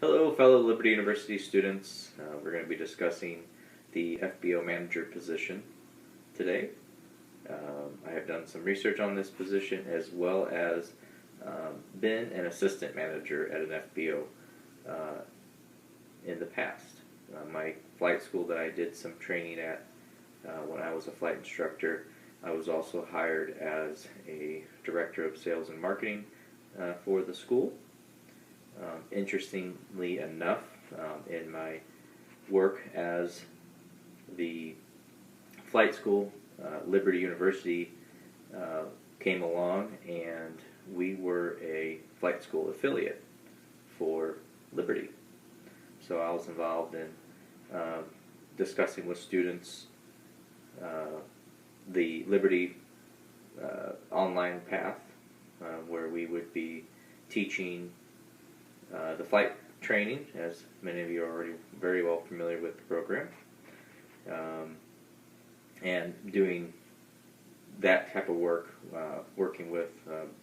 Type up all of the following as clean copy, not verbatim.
Hello, fellow Liberty University students. We're going to be discussing the FBO Manager position today. I have done some research on this position as well as been an assistant manager at an FBO in the past. My flight school that I did some training at when I was a flight instructor, I was also hired as a director of sales and marketing for the school. Interestingly enough, in my work as the flight school, Liberty University came along and we were a flight school affiliate for Liberty. So I was involved in discussing with students the Liberty online path where we would be teaching the flight training, as many of you are already very well familiar with the program, and doing that type of work, working with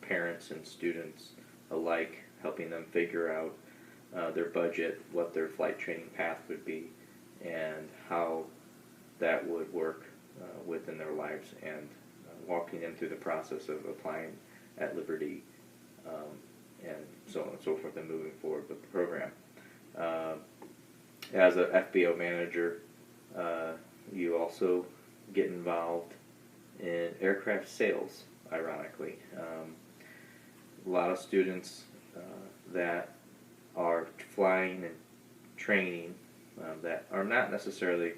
parents and students alike, helping them figure out their budget, what their flight training path would be, and how that would work within their lives, and walking them through the process of applying at Liberty, and so on and so forth, and moving forward with the program. As a FBO manager, you also get involved in aircraft sales, ironically. A lot of students that are flying and training that are not necessarily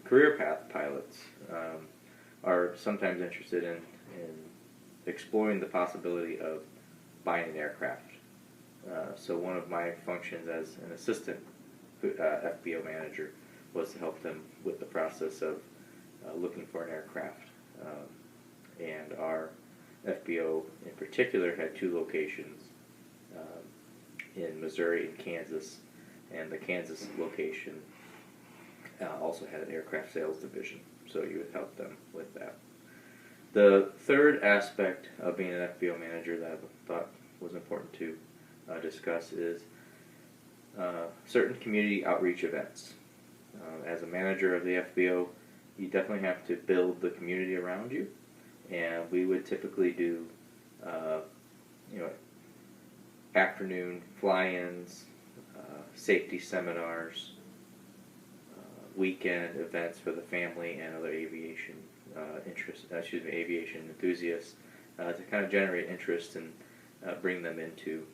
career path pilots are sometimes interested in exploring the possibility of buying an aircraft. So one of my functions as an assistant FBO manager was to help them with the process of looking for an aircraft. And our FBO in particular had two locations in Missouri and Kansas, and the Kansas location also had an aircraft sales division, so you would help them with that. The third aspect of being an FBO manager that I thought was important to discuss is certain community outreach events. As a manager of the FBO, you definitely have to build the community around you, and we would typically do afternoon fly-ins, safety seminars, weekend events for the family and other aviation aviation enthusiasts to kind of generate interest and bring them into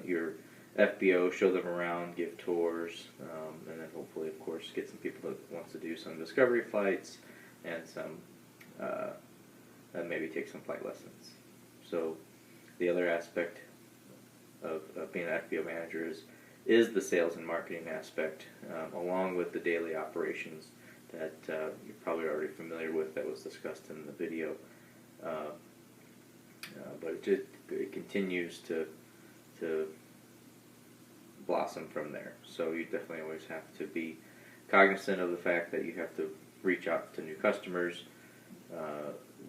your FBO, show them around, give tours, and then hopefully, of course, get some people that wants to do some discovery flights and some and maybe take some flight lessons. So the other aspect of being an FBO manager is the sales and marketing aspect, along with the daily operations that you're probably already familiar with, that was discussed in the video. But it continues to blossom from there. So you definitely always have to be cognizant of the fact that you have to reach out to new customers,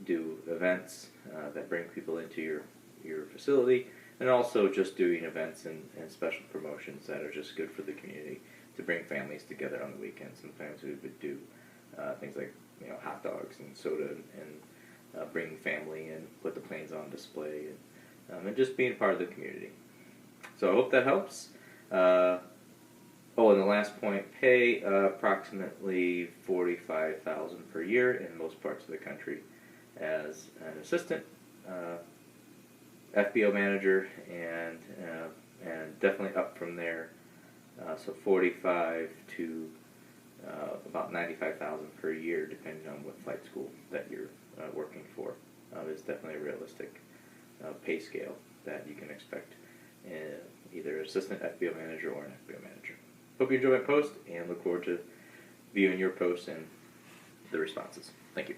do events that bring people into your facility, and also just doing events and special promotions that are just good for the community to bring families together on the weekends. Sometimes we would do things like hot dogs and soda and bring family in, put the planes on display, and just being part of the community. So I hope that helps. And the last point, pay approximately $45,000 per year in most parts of the country as an assistant FBO manager, and definitely up from there. So 45 to about 95,000 per year, depending on what flight school that you're working for, is definitely a realistic pay scale that you can expect in either assistant FBO manager or an FBO manager. Hope you enjoy my post and look forward to viewing your posts and the responses. Thank you.